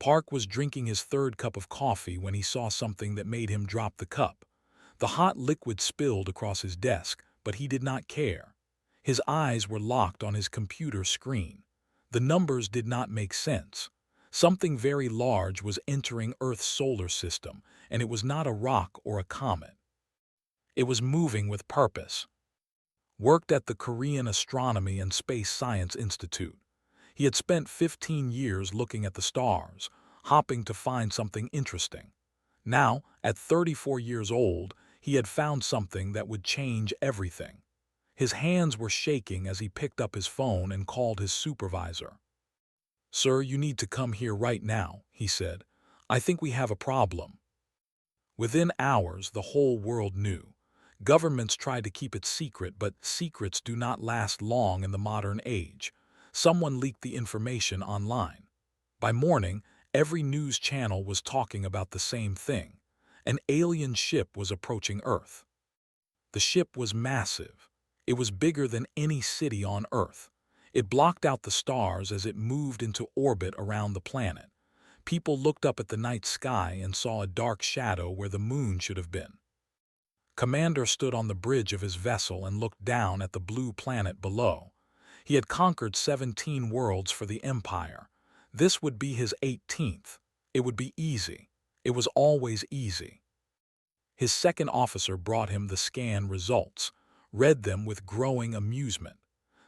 Park was drinking his third cup of coffee when he saw something that made him drop the cup. The hot liquid spilled across his desk, but he did not care. His eyes were locked on his computer screen. The numbers did not make sense. Something very large was entering Earth's solar system, and it was not a rock or a comet. It was moving with purpose. Worked at the Korean Astronomy and Space Science Institute. He had spent 15 years looking at the stars, hopping to find something interesting. Now, at 34 years old, he had found something that would change everything. His hands were shaking as he picked up his phone and called his supervisor. "Sir, you need to come here right now," he said. "I think we have a problem." Within hours, the whole world knew. Governments tried to keep it secret, but secrets do not last long in the modern age. Someone leaked the information online. By morning, every news channel was talking about the same thing. An alien ship was approaching Earth. The ship was massive. It was bigger than any city on Earth. It blocked out the stars as it moved into orbit around the planet. People looked up at the night sky and saw a dark shadow where the moon should have been. Commander stood on the bridge of his vessel and looked down at the blue planet below. He had conquered 17 worlds for the Empire. This would be his 18th. It would be easy. It was always easy. His second officer brought him the scan results, read them with growing amusement.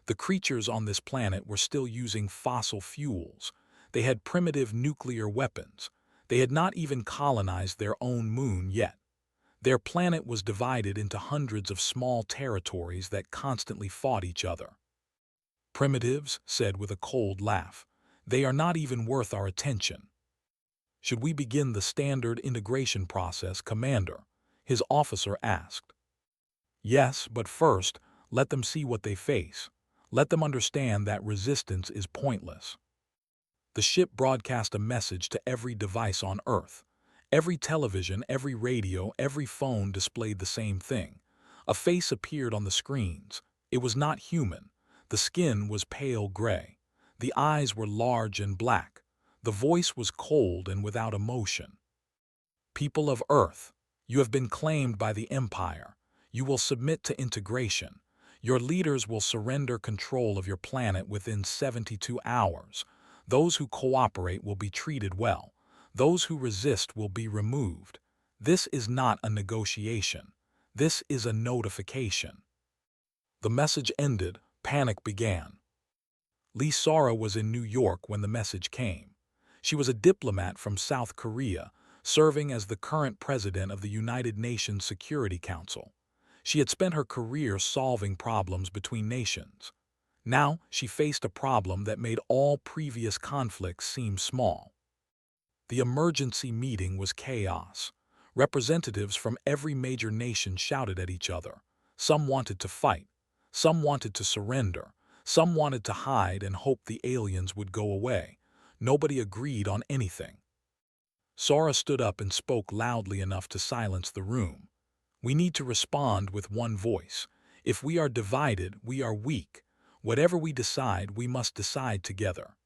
The creatures on this planet were still using fossil fuels. They had primitive nuclear weapons. They had not even colonized their own moon yet. Their planet was divided into hundreds of small territories that constantly fought each other. "Primitives," said with a cold laugh. "They are not even worth our attention." "Should we begin the standard integration process, Commander?" his officer asked. "Yes, but first, let them see what they face. Let them understand that resistance is pointless." The ship broadcast a message to every device on Earth. Every television, every radio, every phone displayed the same thing. A face appeared on the screens. It was not human. The skin was pale gray. The eyes were large and black. The voice was cold and without emotion. "People of Earth, you have been claimed by the Empire. You will submit to integration. Your leaders will surrender control of your planet within 72 hours. Those who cooperate will be treated well. Those who resist will be removed. This is not a negotiation. This is a notification." The message ended. Panic began. Lee Sara was in New York when the message came. She was a diplomat from South Korea, serving as the current president of the United Nations Security Council. She had spent her career solving problems between nations. Now she faced a problem that made all previous conflicts seem small. The emergency meeting was chaos. Representatives from every major nation shouted at each other. Some wanted to fight. Some wanted to surrender. Some wanted to hide and hope the aliens would go away. Nobody agreed on anything. Sara stood up and spoke loudly enough to silence the room. "We need to respond with one voice. If we are divided, we are weak. Whatever we decide, we must decide together."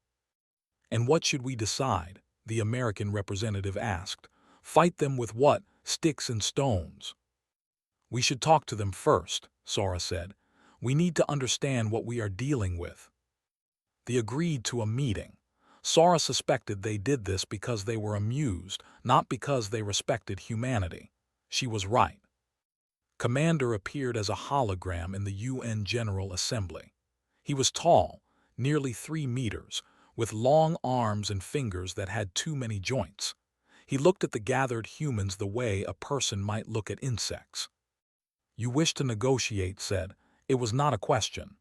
"And what should we decide?" the American representative asked. "Fight them with what? Sticks and stones." "We should talk to them first," Sara said. "We need to understand what we are dealing with." They agreed to a meeting. Sara suspected they did this because they were amused, not because they respected humanity. She was right. Commander appeared as a hologram in the UN General Assembly. He was tall, nearly 3 meters, with long arms and fingers that had too many joints. He looked at the gathered humans the way a person might look at insects. "You wish to negotiate," said. It was not a question.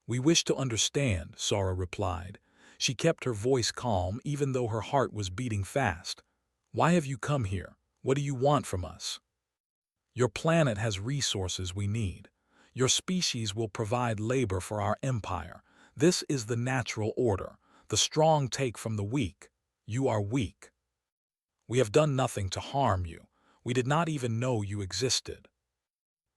"We wish to understand," Sara replied. She kept her voice calm even though her heart was beating fast. "Why have you come here? What do you want from us?" "Your planet has resources we need. Your species will provide labor for our empire. This is the natural order. The strong take from the weak. You are weak. We have done nothing to harm you. We did not even know you existed."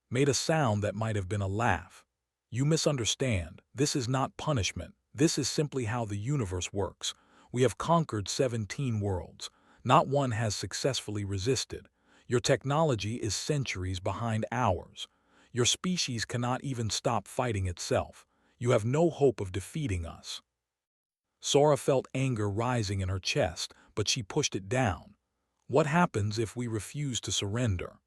Made a sound that might have been a laugh. "You misunderstand. This is not punishment. This is simply how the universe works. We have conquered 17 worlds. Not one has successfully resisted. Your technology is centuries behind ours. Your species cannot even stop fighting itself. You have no hope of defeating us." Sora felt anger rising in her chest, but she pushed it down. "What happens if we refuse to surrender?"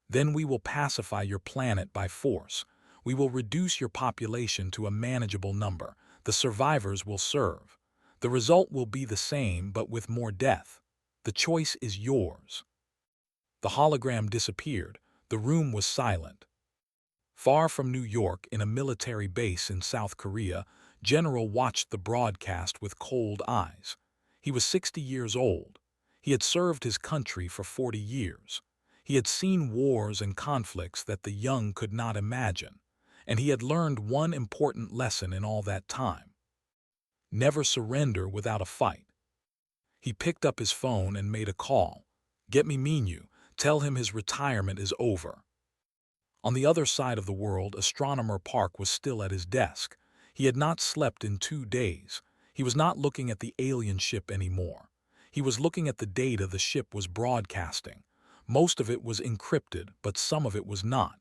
"Then we will pacify your planet by force. We will reduce your population to a manageable number. The survivors will serve. The result will be the same, but with more death. The choice is yours." The hologram disappeared. The room was silent. Far from New York, in a military base in South Korea, General watched the broadcast with cold eyes. He was 60 years old. He had served his country for 40 years. He had seen wars and conflicts that the young could not imagine, and he had learned one important lesson in all that time: never surrender without a fight. He picked up his phone and made a call. "Get me Minu. Tell him his retirement is over." On the other side of the world, Astronomer Park was still at his desk. He had not slept in 2 days. He was not looking at the alien ship anymore. He was looking at the data the ship was broadcasting. Most of it was encrypted, but some of it was not.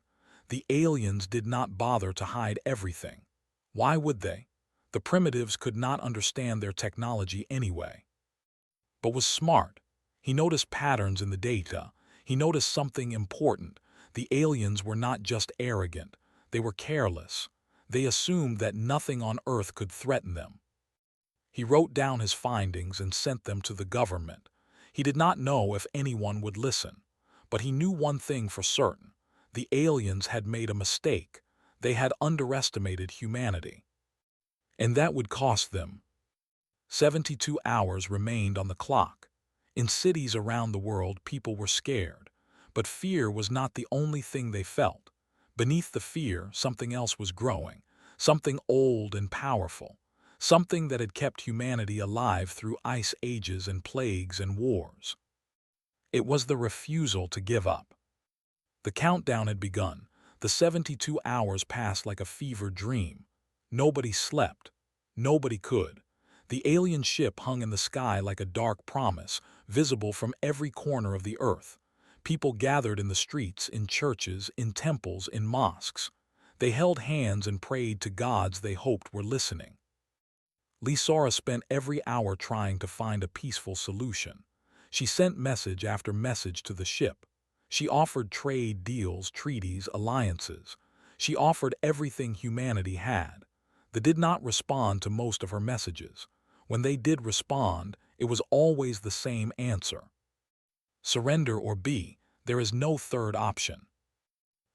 The aliens did not bother to hide everything. Why would they? The primitives could not understand their technology anyway. But was smart. He noticed patterns in the data. He noticed something important. The aliens were not just arrogant. They were careless. They assumed that nothing on Earth could threaten them. He wrote down his findings and sent them to the government. He did not know if anyone would listen. But he knew one thing for certain. The aliens had made a mistake. They had underestimated humanity. And that would cost them. 72 hours remained on the clock. In cities around the world, people were scared. But fear was not the only thing they felt. Beneath the fear, something else was growing, something old and powerful, something that had kept humanity alive through ice ages and plagues and wars. It was the refusal to give up. The countdown had begun. The 72 hours passed like a fever dream. Nobody slept. Nobody could. The alien ship hung in the sky like a dark promise, visible from every corner of the earth. People gathered in the streets, in churches, in temples, in mosques. They held hands and prayed to gods they hoped were listening. Lisara spent every hour trying to find a peaceful solution. She sent message after message to the ship. She offered trade deals, treaties, alliances. She offered everything humanity had. They did not respond to most of her messages. When they did respond, it was always the same answer: surrender or be. There is no third option.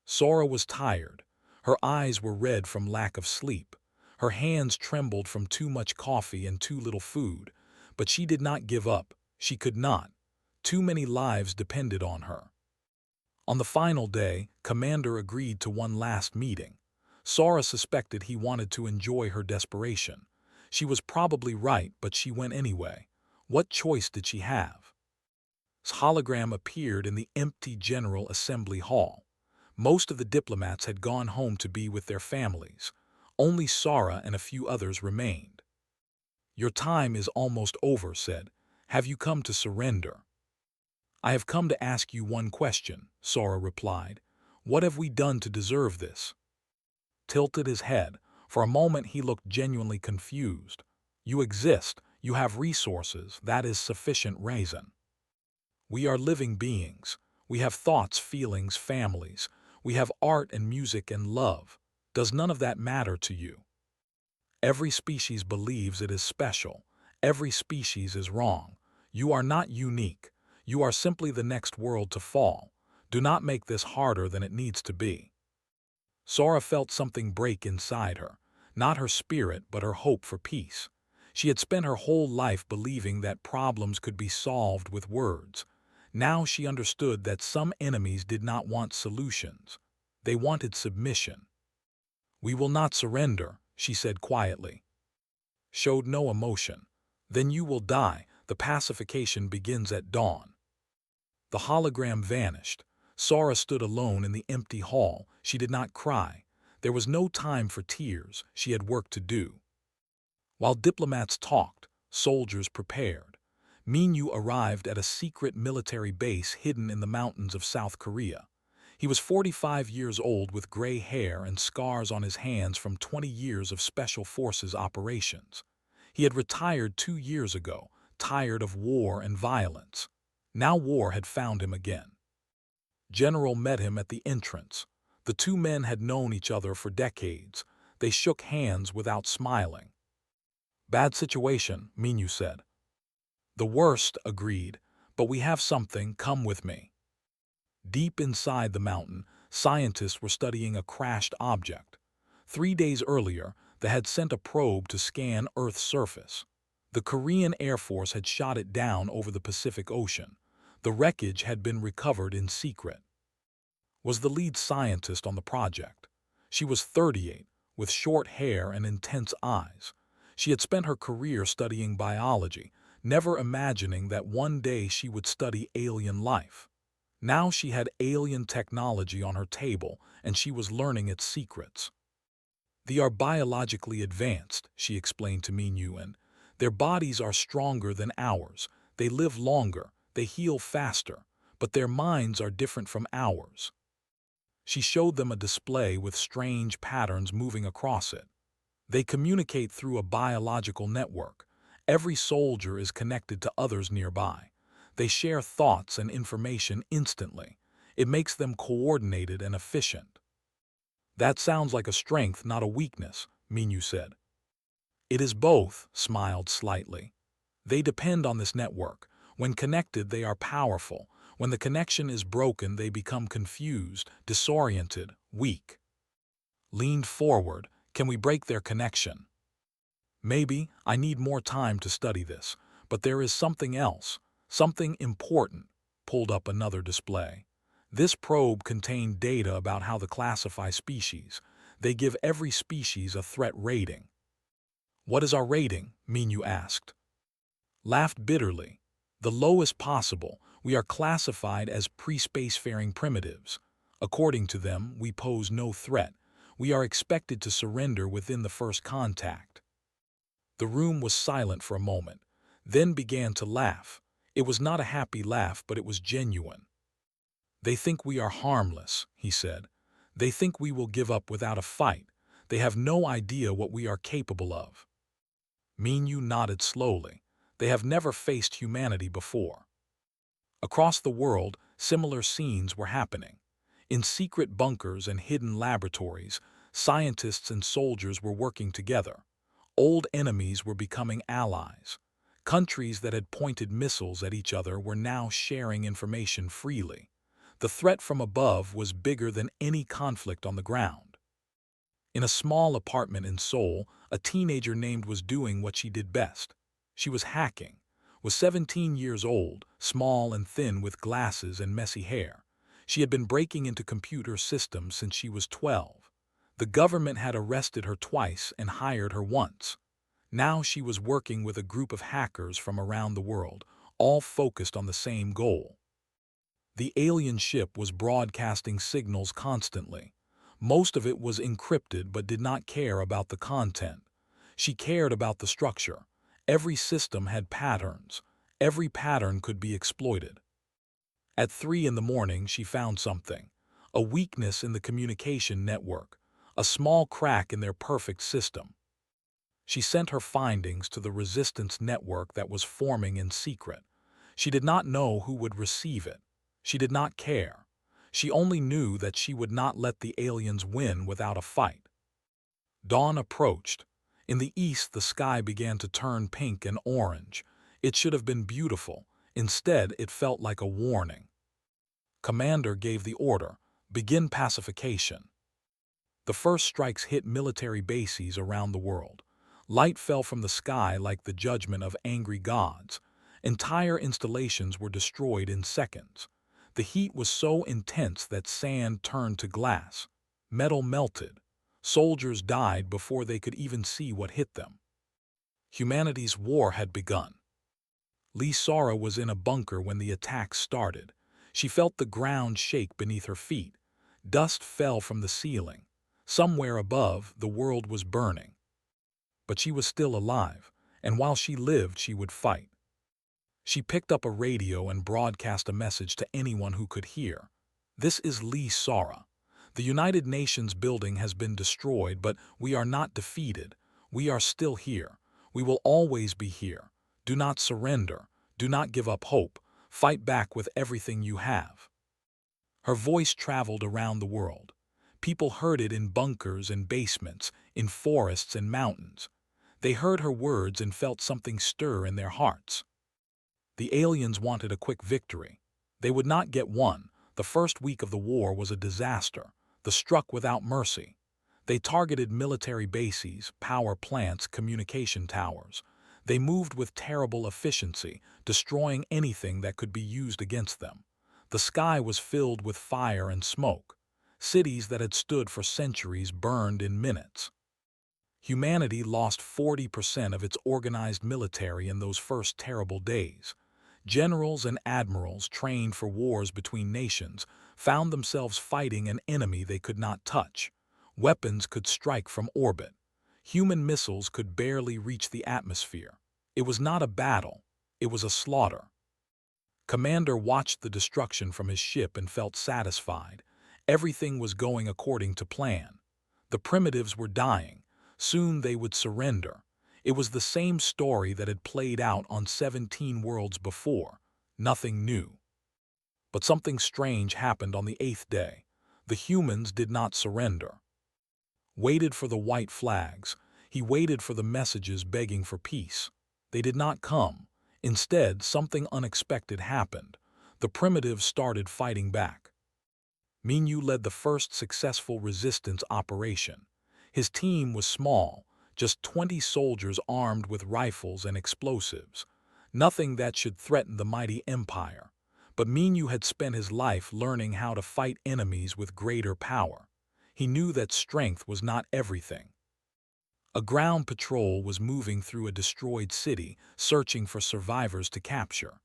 Sora was tired. Her eyes were red from lack of sleep. Her hands trembled from too much coffee and too little food. But she did not give up. She could not. Too many lives depended on her. On the final day, Commander agreed to one last meeting. Sora suspected he wanted to enjoy her desperation. She was probably right, but she went anyway. What choice did she have? His hologram appeared in the empty General Assembly Hall. Most of the diplomats had gone home to be with their families. Only Sora and a few others remained. "Your time is almost over," said. "Have you come to surrender?" "I have come to ask you one question," Sora replied. "What have we done to deserve this?" Tilted his head. For a moment he looked genuinely confused. "You exist. You have resources. That is sufficient reason. We are living beings. We have thoughts, feelings, families. We have art and music and love. Does none of that matter to you? Every species believes it is special. Every species is wrong. You are not unique. You are simply the next world to fall. Do not make this harder than it needs to be." Sora felt something break inside her. Not her spirit, but her hope for peace. She had spent her whole life believing that problems could be solved with words. Now she understood that some enemies did not want solutions. They wanted submission. "We will not surrender," she said quietly. Showed no emotion. "Then you will die. The pacification begins at dawn." The hologram vanished. Sora stood alone in the empty hall. She did not cry. There was no time for tears. She had work to do. While diplomats talked, Soldiers prepared. Minyu arrived at a secret military base hidden in the mountains of South Korea. He was 45 years old with gray hair and scars on his hands from 20 years of Special Forces operations. He had retired 2 years ago, tired of war and violence. Now war had found him again. General met him at the entrance. The two men had known each other for decades. They shook hands without smiling. "Bad situation," Minyu said. "The worst," agreed, "but we have something, come with me." Deep inside the mountain, scientists were studying a crashed object. 3 days earlier, they had sent a probe to scan Earth's surface. The Korean Air Force had shot it down over the Pacific Ocean. The wreckage had been recovered in secret. Was the lead scientist on the project. She was 38, with short hair and intense eyes. She had spent her career studying biology, never imagining that one day she would study alien life. Now she had alien technology on her table, and she was learning its secrets. "They are biologically advanced," she explained to Minyu, "and their bodies are stronger than ours. They live longer, they heal faster, but their minds are different from ours." She showed them a display with strange patterns moving across it. "They communicate through a biological network. Every soldier is connected to others nearby. They share thoughts and information instantly. It makes them coordinated and efficient." "That sounds like a strength, not a weakness," Minyu said. "It is both," smiled slightly. "They depend on this network. When connected, they are powerful. When the connection is broken, they become confused, disoriented, weak." Leaned forward. "Can we break their connection?" "Maybe. I need more time to study this. But there is something else. Something important." Pulled up another display. This probe contained data about how to classify species. They give every species a threat rating. "What is our rating?" Minyu asked. Laughed bitterly. "The lowest possible. We are classified as pre-spacefaring primitives. According to them, we pose no threat. We are expected to surrender within the first contact." The room was silent for a moment, then began to laugh. It was not a happy laugh, but it was genuine. "They think we are harmless," he said. "They think we will give up without a fight. They have no idea what we are capable of." Minyu nodded slowly. "They have never faced humanity before." Across the world, similar scenes were happening. In secret bunkers and hidden laboratories, scientists and soldiers were working together. Old enemies were becoming allies. Countries that had pointed missiles at each other were now sharing information freely. The threat from above was bigger than any conflict on the ground. In a small apartment in Seoul, a teenager named was doing what she did best. She was hacking. Was 17 years old, small and thin with glasses and messy hair. She had been breaking into computer systems since she was 12. The government had arrested her twice and hired her once. Now she was working with a group of hackers from around the world, all focused on the same goal. The alien ship was broadcasting signals constantly. Most of it was encrypted but did not care about the content. She cared about the structure. Every system had patterns. Every pattern could be exploited. At 3 in the morning, she found something. A weakness in the communication network. A small crack in their perfect system. She sent her findings to the resistance network that was forming in secret. She did not know who would receive it. She did not care. She only knew that she would not let the aliens win without a fight. Dawn approached. In the east, the sky began to turn pink and orange. It should have been beautiful. Instead, it felt like a warning. Commander gave the order, "Begin pacification." The first strikes hit military bases around the world. Light fell from the sky like the judgment of angry gods. Entire installations were destroyed in seconds. The heat was so intense that sand turned to glass. Metal melted. Soldiers died before they could even see what hit them. Humanity's war had begun. Lee Sara was in a bunker when the attack started. She felt the ground shake beneath her feet. Dust fell from the ceiling. Somewhere above, the world was burning. But she was still alive. and while she lived, she would fight. She picked up a radio and broadcast a message to anyone who could hear. "This is Lee Sara. The United Nations building has been destroyed, but we are not defeated. We are still here. We will always be here. Do not surrender. Do not give up hope. Fight back with everything you have." Her voice traveled around the world. People heard it in bunkers and basements, in forests and mountains. They heard her words and felt something stir in their hearts. The aliens wanted a quick victory. They would not get one. The first week of the war was a disaster. The struck without mercy. They targeted military bases, power plants, communication towers. They moved with terrible efficiency, destroying anything that could be used against them. The sky was filled with fire and smoke. Cities that had stood for centuries burned in minutes. Humanity lost 40% of its organized military in those first terrible days. Generals and admirals trained for wars between nations found themselves fighting an enemy they could not touch. Weapons could strike from orbit. Human missiles could barely reach the atmosphere. It was not a battle. It was a slaughter. Commander watched the destruction from his ship and felt satisfied. Everything was going according to plan. The primitives were dying. Soon they would surrender. It was the same story that had played out on 17 worlds before. Nothing new. But something strange happened on the 8th day. The humans did not surrender. Waited for the white flags. He waited for the messages begging for peace. They did not come. Instead, something unexpected happened. The primitives started fighting back. Minyu led the first successful resistance operation. His team was small, just 20 soldiers armed with rifles and explosives. Nothing that should threaten the mighty empire. But Minyu had spent his life learning how to fight enemies with greater power. He knew that strength was not everything. A ground patrol was moving through a destroyed city, searching for survivors to capture.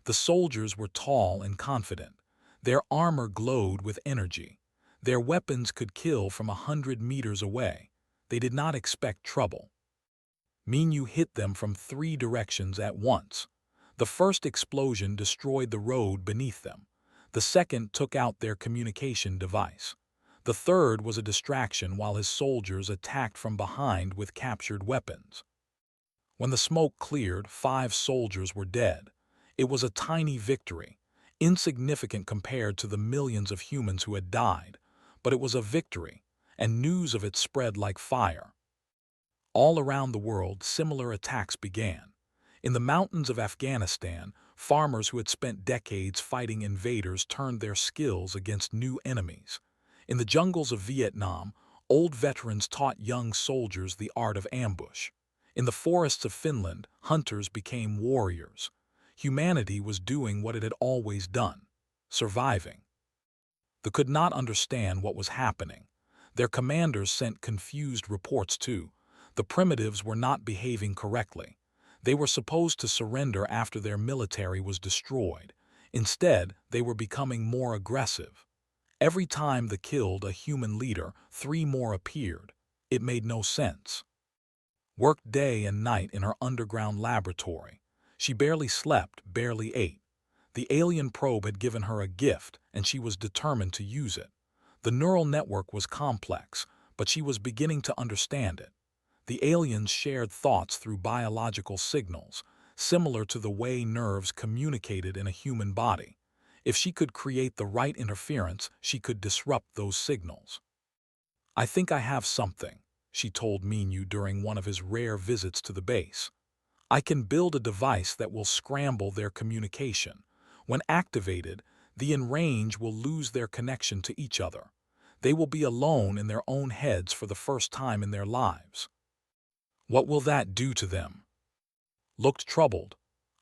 The soldiers were tall and confident. Their armor glowed with energy. Their weapons could kill from 100 meters away. They did not expect trouble. Minyu hit them from 3 directions at once. The first explosion destroyed the road beneath them. The second took out their communication device. The third was a distraction while his soldiers attacked from behind with captured weapons. When the smoke cleared, 5 soldiers were dead. It was a tiny victory, insignificant compared to the millions of humans who had died, but it was a victory, and news of it spread like fire. All around the world, similar attacks began. In the mountains of Afghanistan, farmers who had spent decades fighting invaders turned their skills against new enemies. In the jungles of Vietnam, old veterans taught young soldiers the art of ambush. In the forests of Finland, hunters became warriors. Humanity was doing what it had always done, surviving. They could not understand what was happening. Their commanders sent confused reports too. The primitives were not behaving correctly. They were supposed to surrender after their military was destroyed. Instead, they were becoming more aggressive. Every time they killed a human leader, 3 more appeared. It made no sense. Worked day and night in her underground laboratory. She barely slept, barely ate. The alien probe had given her a gift, and she was determined to use it. The neural network was complex, but she was beginning to understand it. The aliens shared thoughts through biological signals, similar to the way nerves communicated in a human body. If she could create the right interference, she could disrupt those signals. "I think I have something," she told Minyu during one of his rare visits to the base. "I can build a device that will scramble their communication. When activated, the in range will lose their connection to each other. They will be alone in their own heads for the first time in their lives." "What will that do to them?" Looked troubled.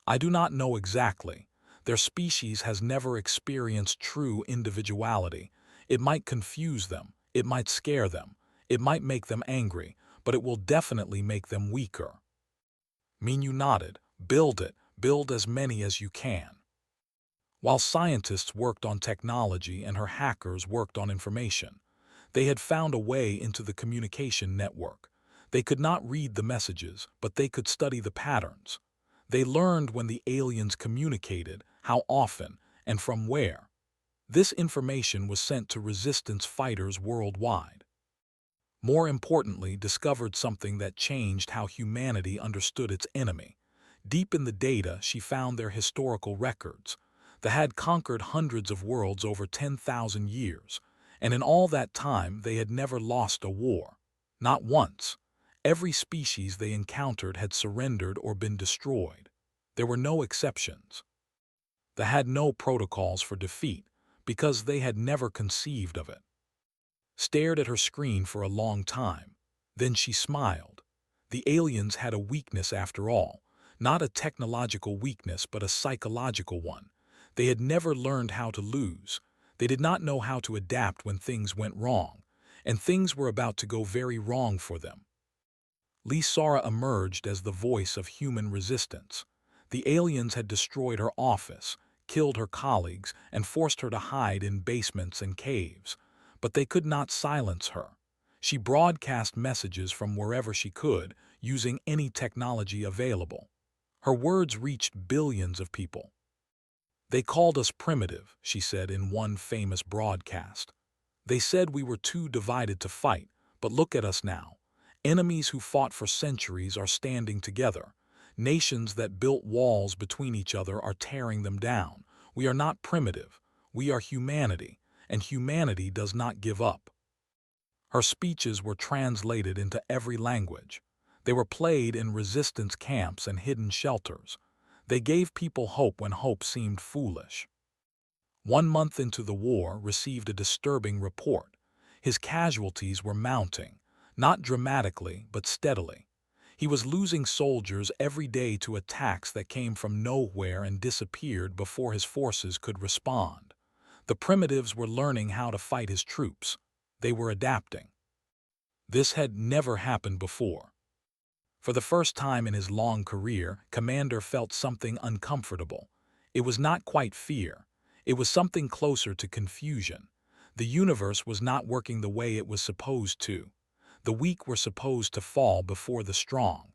"I do not know exactly. Their species has never experienced true individuality. It might confuse them, it might scare them, it might make them angry, but it will definitely make them weaker." Minyu nodded. "Build it. Build as many as you can." While scientists worked on technology and her hackers worked on information, they had found a way into the communication network. They could not read the messages, but they could study the patterns. They learned when the aliens communicated, how often, and from where. This information was sent to resistance fighters worldwide. More importantly, discovered something that changed how humanity understood its enemy. Deep in the data, she found their historical records. They had conquered hundreds of worlds over 10,000 years, and in all that time they had never lost a war. Not once. Every species they encountered had surrendered or been destroyed. There were no exceptions. They had no protocols for defeat, because they had never conceived of it. Stared at her screen for a long time. Then she smiled. The aliens had a weakness after all. Not a technological weakness, but a psychological one. They had never learned how to lose. They did not know how to adapt when things went wrong, and things were about to go very wrong for them. Lisara emerged as the voice of human resistance. The aliens had destroyed her office, killed her colleagues, and forced her to hide in basements and caves. But they could not silence her. She broadcast messages from wherever she could, using any technology available. Her words reached billions of people. They called us primitive, she said in one famous broadcast. They said we were too divided to fight, but look at us now. Enemies who fought for centuries are standing together. Nations that built walls between each other are tearing them down. We are not primitive. We are humanity, and humanity does not give up. Her speeches were translated into every language. They were played in resistance camps and hidden shelters. They gave people hope when hope seemed foolish. 1 month into the war, received a disturbing report. His casualties were mounting, not dramatically, but steadily. He was losing soldiers every day to attacks that came from nowhere and disappeared before his forces could respond. The primitives were learning how to fight his troops. They were adapting. This had never happened before. For the first time in his long career, Commander felt something uncomfortable. It was not quite fear. It was something closer to confusion. The universe was not working the way it was supposed to. The weak were supposed to fall before the strong.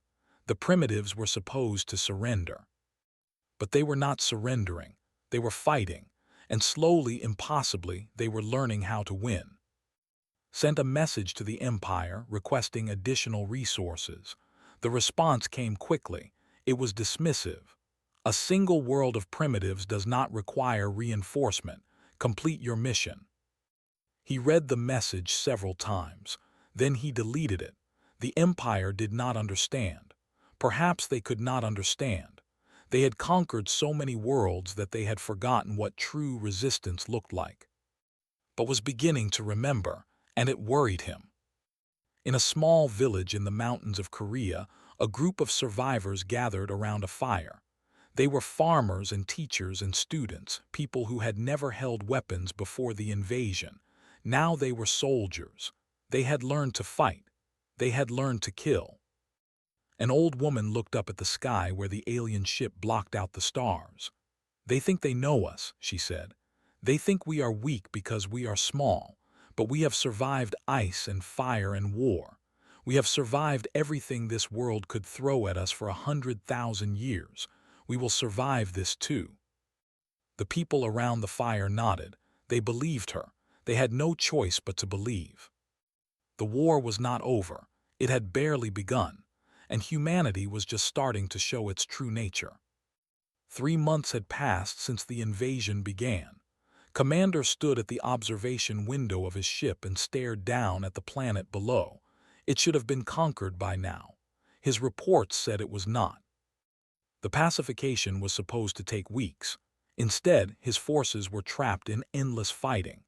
The primitives were supposed to surrender. But they were not surrendering. They were fighting, and slowly, impossibly, they were learning how to win. Sent a message to the Empire requesting additional resources. The response came quickly. It was dismissive. A single world of primitives does not require reinforcement. Complete your mission. He read the message several times. Then he deleted it. The Empire did not understand. Perhaps they could not understand. They had conquered so many worlds that they had forgotten what true resistance looked like. But was beginning to remember, and it worried him. In a small village in the mountains of Korea, a group of survivors gathered around a fire. They were farmers and teachers and students, people who had never held weapons before the invasion. Now they were soldiers. They had learned to fight. They had learned to kill. An old woman looked up at the sky where the alien ship blocked out the stars. They think they know us, she said. They think we are weak because we are small, but we have survived ice and fire and war. We have survived everything this world could throw at us for 100,000 years. We will survive this too. The people around the fire nodded. They believed her. They had no choice but to believe. The war was not over. It had barely begun, and humanity was just starting to show its true nature. 3 months had passed since the invasion began. Commander stood at the observation window of his ship and stared down at the planet below. It should have been conquered by now. His reports said it was not. The pacification was supposed to take weeks. Instead, his forces were trapped in endless fighting.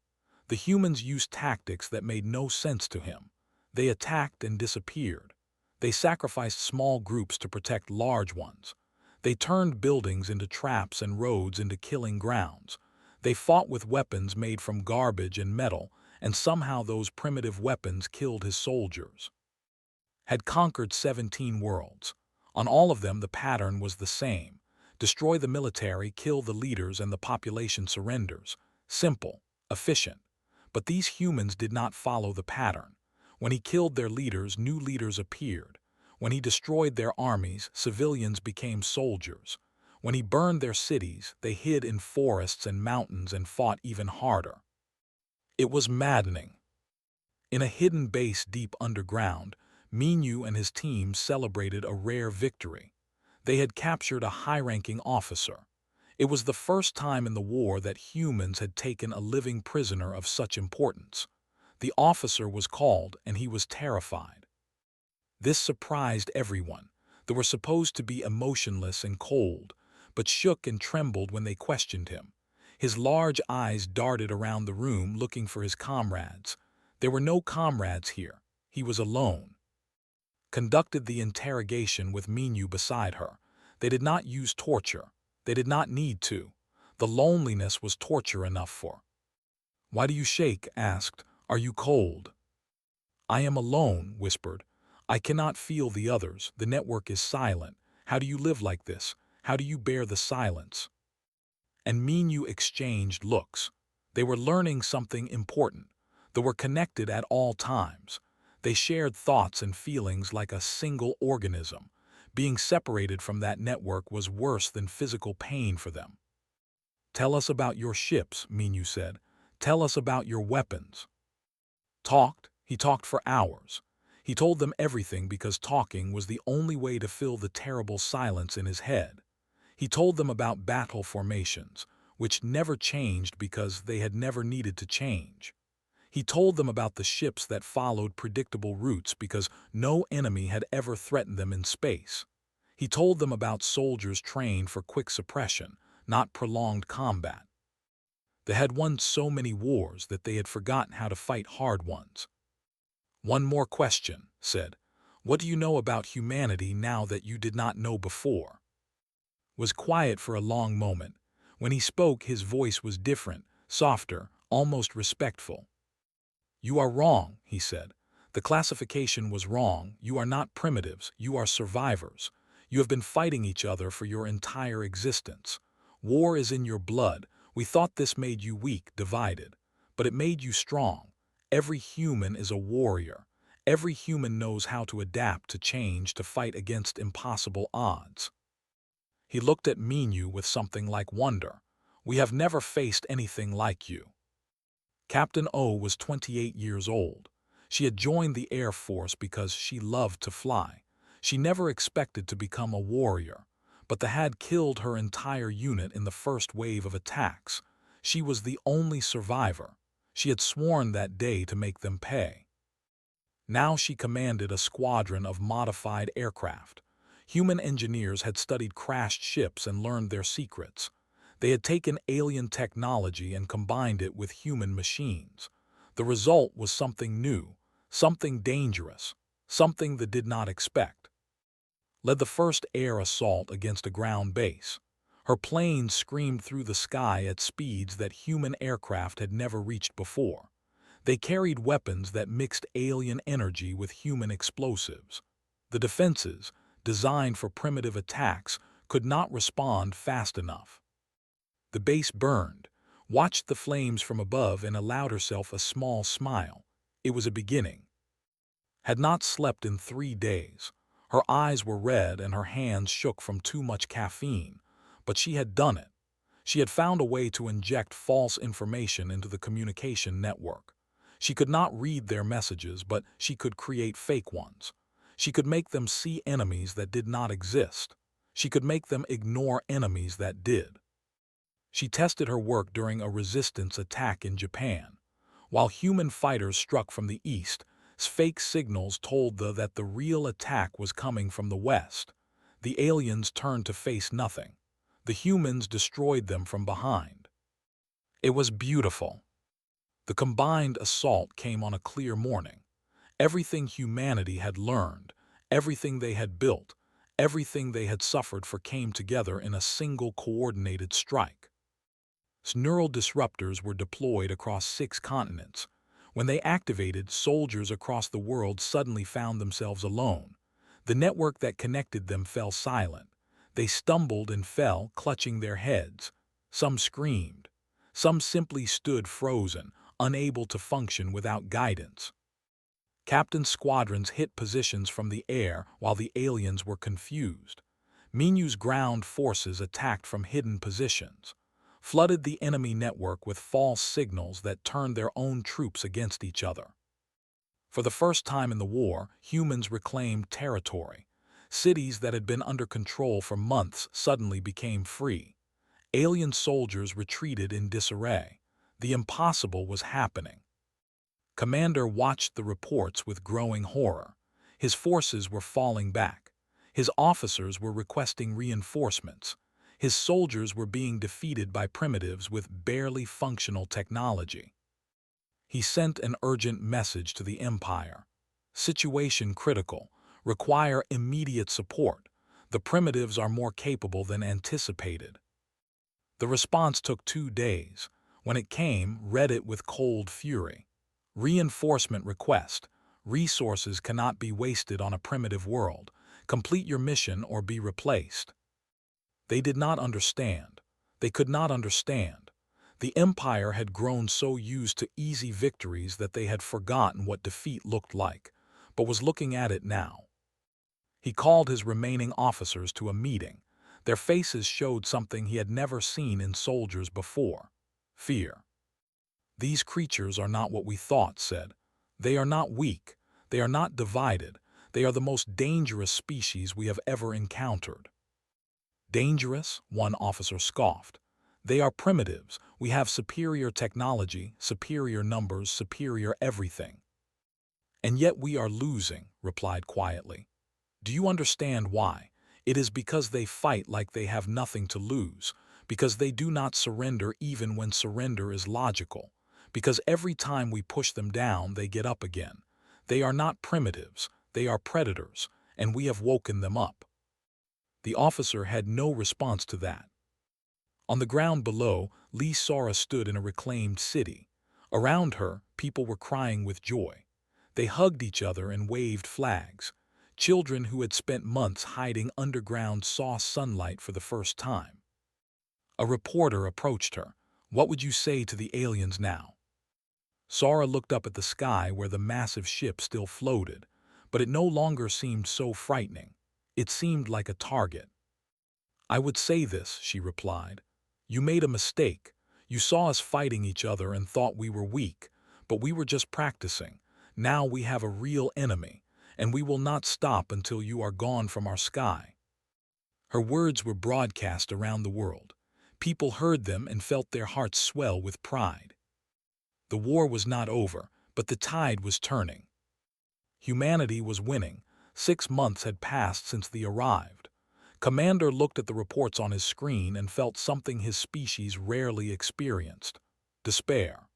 The humans used tactics that made no sense to him. They attacked and disappeared. They sacrificed small groups to protect large ones. They turned buildings into traps and roads into killing grounds. They fought with weapons made from garbage and metal, and somehow those primitive weapons killed his soldiers. Had conquered 17 worlds. On all of them the pattern was the same. Destroy the military, kill the leaders, and the population surrenders. Simple, efficient. But these humans did not follow the pattern. When he killed their leaders, new leaders appeared. When he destroyed their armies, civilians became soldiers. When he burned their cities, they hid in forests and mountains and fought even harder. It was maddening. In a hidden base deep underground, Minyu and his team celebrated a rare victory. They had captured a high-ranking officer. It was the first time in the war that humans had taken a living prisoner of such importance. The officer was called, and he was terrified. This surprised everyone. They were supposed to be emotionless and cold, but shook and trembled when they questioned him. His large eyes darted around the room looking for his comrades. There were no comrades here. He was alone. Conducted the interrogation with Minyu beside her. They did not use torture. They did not need to. The loneliness was torture enough for. "Why do you shake?" asked. "Are you cold?" "I am alone," whispered. "I cannot feel the others. The network is silent. How do you live like this? How do you bear the silence?" And Minyu exchanged looks. They were learning something important. They were connected at all times. They shared thoughts and feelings like a single organism. Being separated from that network was worse than physical pain for them. "Tell us about your ships," Minyu said. "Tell us about your weapons." He talked for hours. He told them everything because talking was the only way to fill the terrible silence in his head. He told them about battle formations, which never changed because they had never needed to change. He told them about the ships that followed predictable routes because no enemy had ever threatened them in space. He told them about soldiers trained for quick suppression, not prolonged combat. They had won so many wars that they had forgotten how to fight hard ones. "One more question," said. "What do you know about humanity now that you did not know before?" Was quiet for a long moment. When he spoke, his voice was different, softer, almost respectful. "You are wrong," he said. "The classification was wrong. You are not primitives. You are survivors. You have been fighting each other for your entire existence. War is in your blood. We thought this made you weak, divided. But it made you strong. Every human is a warrior. Every human knows how to adapt to change to fight against impossible odds." He looked at Minyu with something like wonder. "We have never faced anything like you." Captain O was 28 years old. She had joined the Air Force because she loved to fly. She never expected to become a warrior, but they had killed her entire unit in the first wave of attacks. She was the only survivor. She had sworn that day to make them pay. Now she commanded a squadron of modified aircraft. Human engineers had studied crashed ships and learned their secrets. They had taken alien technology and combined it with human machines. The result was something new, something dangerous, something they did not expect. Led the first air assault against a ground base. Her planes screamed through the sky at speeds that human aircraft had never reached before. They carried weapons that mixed alien energy with human explosives. The defenses, designed for primitive attacks, could not respond fast enough. The base burned, watched the flames from above, and allowed herself a small smile. It was a beginning. Had not slept in 3 days. Her eyes were red and her hands shook from too much caffeine, but she had done it. She had found a way to inject false information into the communication network. She could not read their messages, but she could create fake ones. She could make them see enemies that did not exist. She could make them ignore enemies that did. She tested her work during a resistance attack in Japan. While human fighters struck from the east, fake signals told that the real attack was coming from the west. The aliens turned to face nothing. The humans destroyed them from behind. It was beautiful. The combined assault came on a clear morning. Everything humanity had learned, everything they had built, everything they had suffered for came together in a single coordinated strike. Neural disruptors were deployed across 6 continents. When they activated, soldiers across the world suddenly found themselves alone. The network that connected them fell silent. They stumbled and fell, clutching their heads. Some screamed. Some simply stood frozen, unable to function without guidance. Captain squadrons hit positions from the air while the aliens were confused. Minu's ground forces attacked from hidden positions, flooded the enemy network with false signals that turned their own troops against each other. For the first time in the war, humans reclaimed territory. Cities that had been under control for months suddenly became free. Alien soldiers retreated in disarray. The impossible was happening. Commander watched the reports with growing horror. His forces were falling back. His officers were requesting reinforcements. His soldiers were being defeated by primitives with barely functional technology. He sent an urgent message to the Empire. Situation critical. Require immediate support. The primitives are more capable than anticipated. The response took 2 days. When it came, read it with cold fury. Reinforcement request. Resources cannot be wasted on a primitive world. Complete your mission or be replaced. They did not understand. They could not understand. The Empire had grown so used to easy victories that they had forgotten what defeat looked like, but was looking at it now. He called his remaining officers to a meeting. Their faces showed something he had never seen in soldiers before: fear. These creatures are not what we thought, said. They are not weak. They are not divided. They are the most dangerous species we have ever encountered. Dangerous? One officer scoffed. They are primitives. We have superior technology, superior numbers, superior everything. And yet we are losing, replied quietly. Do you understand why? It is because they fight like they have nothing to lose, because they do not surrender even when surrender is logical, because every time we push them down, they get up again. They are not primitives, they are predators, and we have woken them up. The officer had no response to that. On the ground below, Lee Sora stood in a reclaimed city. Around her, people were crying with joy. They hugged each other and waved flags. Children who had spent months hiding underground saw sunlight for the first time. A reporter approached her. What would you say to the aliens now? Sora looked up at the sky where the massive ship still floated, but it no longer seemed so frightening. It seemed like a target. I would say this, she replied. You made a mistake. You saw us fighting each other and thought we were weak, but we were just practicing. Now we have a real enemy, and we will not stop until you are gone from our sky. Her words were broadcast around the world. People heard them and felt their hearts swell with pride. The war was not over, but the tide was turning. Humanity was winning. 6 months had passed since they arrived. Commander looked at the reports on his screen and felt something his species rarely experienced: despair.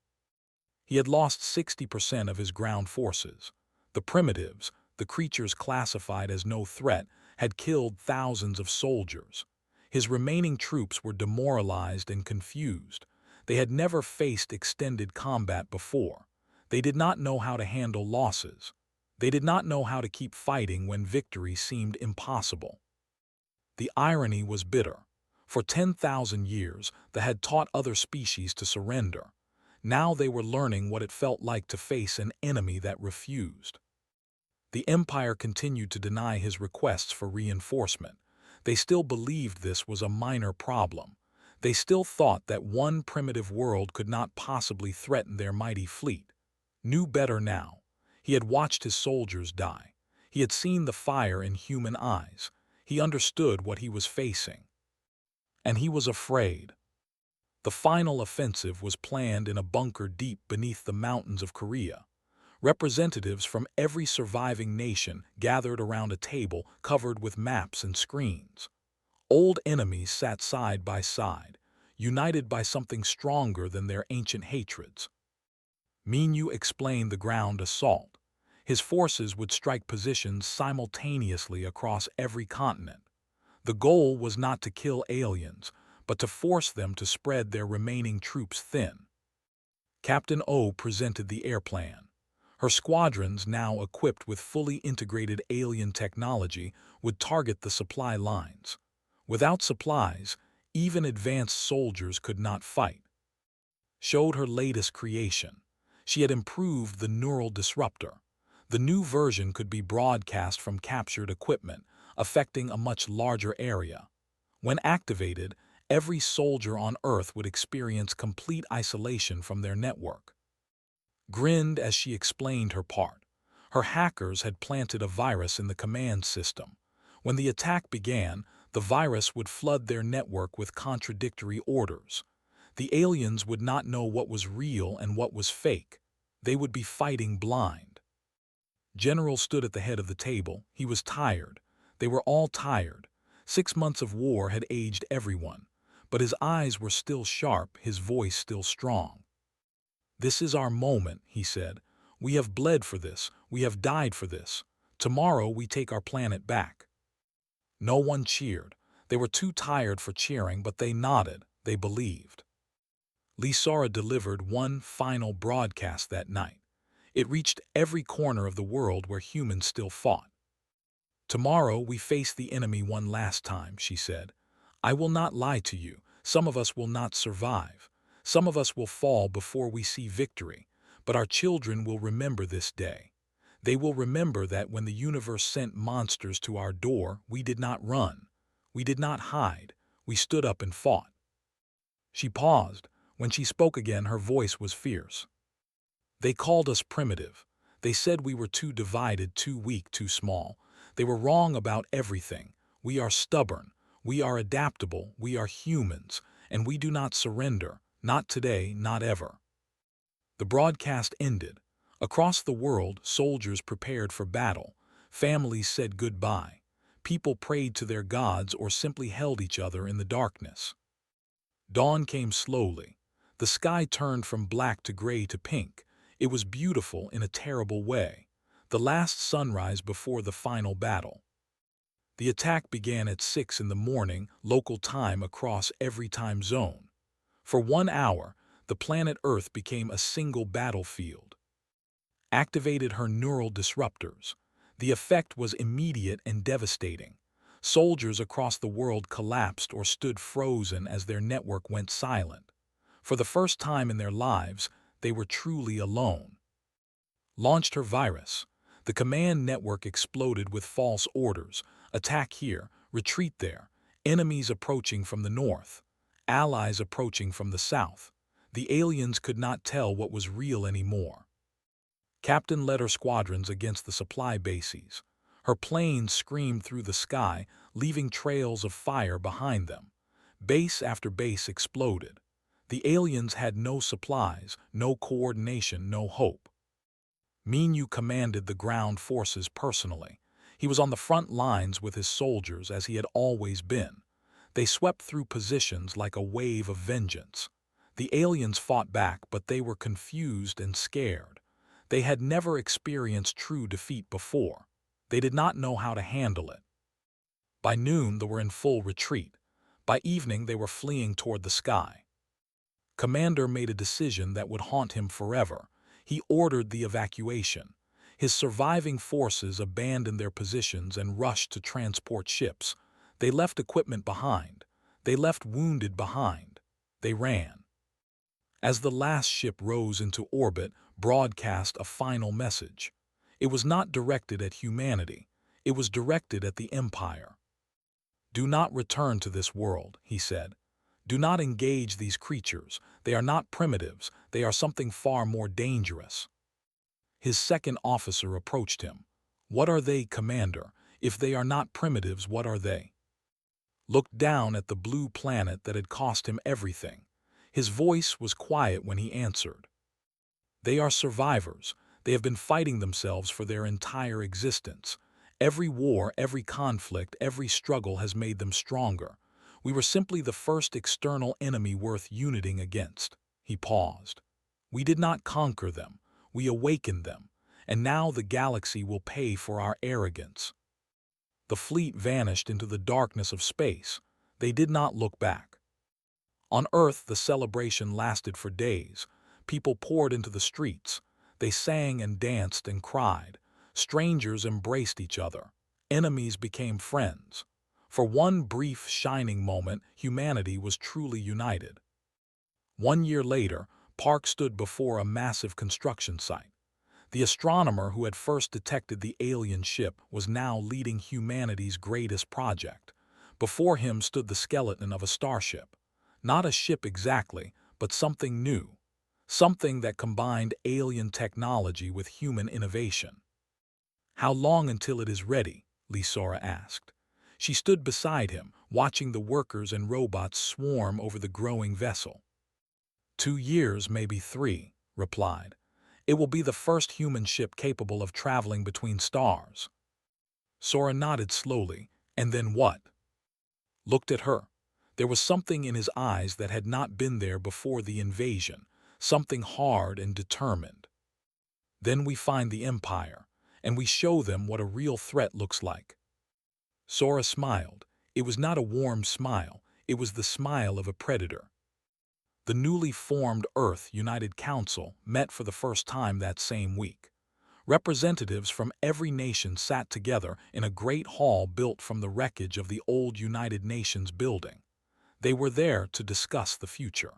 He had lost 60% of his ground forces. The primitives, the creatures classified as no threat, had killed thousands of soldiers. His remaining troops were demoralized and confused. They had never faced extended combat before. They did not know how to handle losses. They did not know how to keep fighting when victory seemed impossible. The irony was bitter. For 10,000 years, they had taught other species to surrender. Now they were learning what it felt like to face an enemy that refused. The Empire continued to deny his requests for reinforcement. They still believed this was a minor problem. They still thought that one primitive world could not possibly threaten their mighty fleet. Knew better now. He had watched his soldiers die. He had seen the fire in human eyes. He understood what he was facing. And he was afraid. The final offensive was planned in a bunker deep beneath the mountains of Korea. Representatives from every surviving nation gathered around a table covered with maps and screens. Old enemies sat side by side, united by something stronger than their ancient hatreds. Minu explained the ground assault. His forces would strike positions simultaneously across every continent. The goal was not to kill aliens, but to force them to spread their remaining troops thin. Captain O presented the air plan. Her squadrons, now equipped with fully integrated alien technology, would target the supply lines. Without supplies, even advanced soldiers could not fight. Showed her latest creation. She had improved the neural disruptor. The new version could be broadcast from captured equipment, affecting a much larger area. When activated, every soldier on Earth would experience complete isolation from their network. Grinned as she explained her part. Her hackers had planted a virus in the command system. When the attack began, the virus would flood their network with contradictory orders. The aliens would not know what was real and what was fake. They would be fighting blind. General stood at the head of the table. He was tired. They were all tired. 6 months of war had aged everyone. But his eyes were still sharp, his voice still strong. "This is our moment," he said. "We have bled for this. We have died for this. Tomorrow we take our planet back." No one cheered. They were too tired for cheering, but they nodded. They believed. Lisara delivered one final broadcast that night. It reached every corner of the world where humans still fought. "Tomorrow we face the enemy one last time," she said. "I will not lie to you. Some of us will not survive. Some of us will fall before we see victory. But our children will remember this day. They will remember that when the universe sent monsters to our door, we did not run. We did not hide. We stood up and fought." She paused. When she spoke again, her voice was fierce. "They called us primitive. They said we were too divided, too weak, too small. They were wrong about everything. We are stubborn. We are adaptable. We are humans. And we do not surrender. Not today, not ever." The broadcast ended. Across the world, soldiers prepared for battle. Families said goodbye. People prayed to their gods or simply held each other in the darkness. Dawn came slowly. The sky turned from black to gray to pink. It was beautiful in a terrible way. The last sunrise before the final battle. The attack began at 6 in the morning, local time across every time zone. For 1 hour, the planet Earth became a single battlefield. Activated her neural disruptors. The effect was immediate and devastating. Soldiers across the world collapsed or stood frozen as their network went silent. For the first time in their lives, they were truly alone. Launched her virus. The command network exploded with false orders. Attack here, retreat there. Enemies approaching from the north. Allies approaching from the south. The aliens could not tell what was real anymore. Captain led her squadrons against the supply bases. Her planes screamed through the sky, leaving trails of fire behind them. Base after base exploded. The aliens had no supplies, no coordination, no hope. Minyu commanded the ground forces personally. He was on the front lines with his soldiers as he had always been. They swept through positions like a wave of vengeance. The aliens fought back, but they were confused and scared. They had never experienced true defeat before. They did not know how to handle it. By noon, they were in full retreat. By evening, they were fleeing toward the sky. Commander made a decision that would haunt him forever. He ordered the evacuation. His surviving forces abandoned their positions and rushed to transport ships. They left equipment behind. They left wounded behind. They ran. As the last ship rose into orbit, broadcast a final message. It was not directed at humanity. It was directed at the Empire. "Do not return to this world," he said. "Do not engage these creatures. They are not primitives. They are something far more dangerous." His second officer approached him. "What are they, Commander? If they are not primitives, what are they?" Looked down at the blue planet that had cost him everything. His voice was quiet when he answered. "They are survivors. They have been fighting themselves for their entire existence. Every war, every conflict, every struggle has made them stronger. We were simply the first external enemy worth uniting against." He paused. "We did not conquer them. We awakened them. And now the galaxy will pay for our arrogance." The fleet vanished into the darkness of space. They did not look back. On Earth, the celebration lasted for days. People poured into the streets. They sang and danced and cried. Strangers embraced each other. Enemies became friends. For one brief, shining moment, humanity was truly united. 1 year later, Park stood before a massive construction site. The astronomer who had first detected the alien ship was now leading humanity's greatest project. Before him stood the skeleton of a starship. Not a ship exactly, but something new. Something that combined alien technology with human innovation. "How long until it is ready?" Lisora asked. She stood beside him, watching the workers and robots swarm over the growing vessel. 2 years, maybe 3, replied. It will be the first human ship capable of traveling between stars. Sora nodded slowly, and then what? Looked at her. There was something in his eyes that had not been there before the invasion, something hard and determined. Then we find the Empire, and we show them what a real threat looks like. Sora smiled. It was not a warm smile, it was the smile of a predator. The newly formed Earth United Council met for the first time that same week. Representatives from every nation sat together in a great hall built from the wreckage of the old United Nations building. They were there to discuss the future.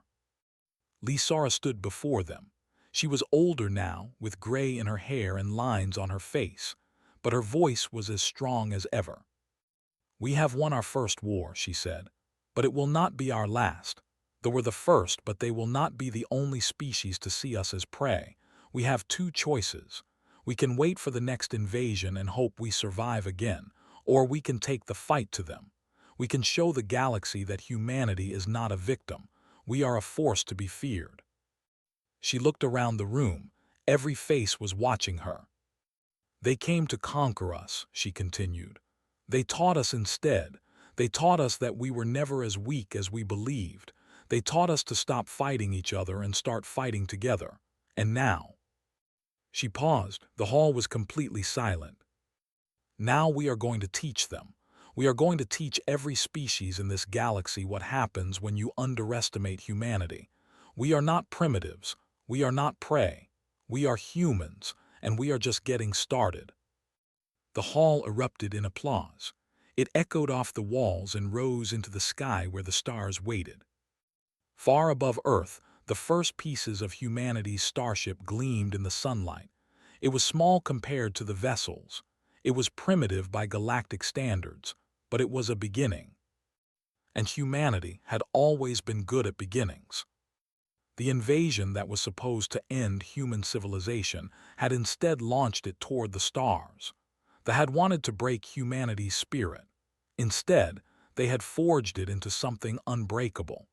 Lisara stood before them. She was older now, with gray in her hair and lines on her face, but her voice was as strong as ever. "We have won our first war," she said, "but it will not be our last. Though we're the first, but they will not be the only species to see us as prey. We have 2 choices. We can wait for the next invasion and hope we survive again, or we can take the fight to them. We can show the galaxy that humanity is not a victim. We are a force to be feared." She looked around the room. Every face was watching her. "They came to conquer us," she continued. "They taught us instead. They taught us that we were never as weak as we believed. They taught us to stop fighting each other and start fighting together. And now—" She paused. The hall was completely silent. "Now we are going to teach them. We are going to teach every species in this galaxy what happens when you underestimate humanity. We are not primitives. We are not prey. We are humans, and we are just getting started." The hall erupted in applause. It echoed off the walls and rose into the sky where the stars waited. Far above Earth, the first pieces of humanity's starship gleamed in the sunlight. It was small compared to the vessels. It was primitive by galactic standards, but it was a beginning. And humanity had always been good at beginnings. The invasion that was supposed to end human civilization had instead launched it toward the stars. They had wanted to break humanity's spirit. Instead, they had forged it into something unbreakable.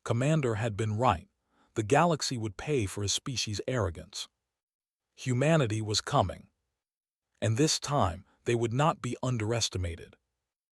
Commander had been right. The galaxy would pay for his species' arrogance. Humanity was coming. And this time, they would not be underestimated.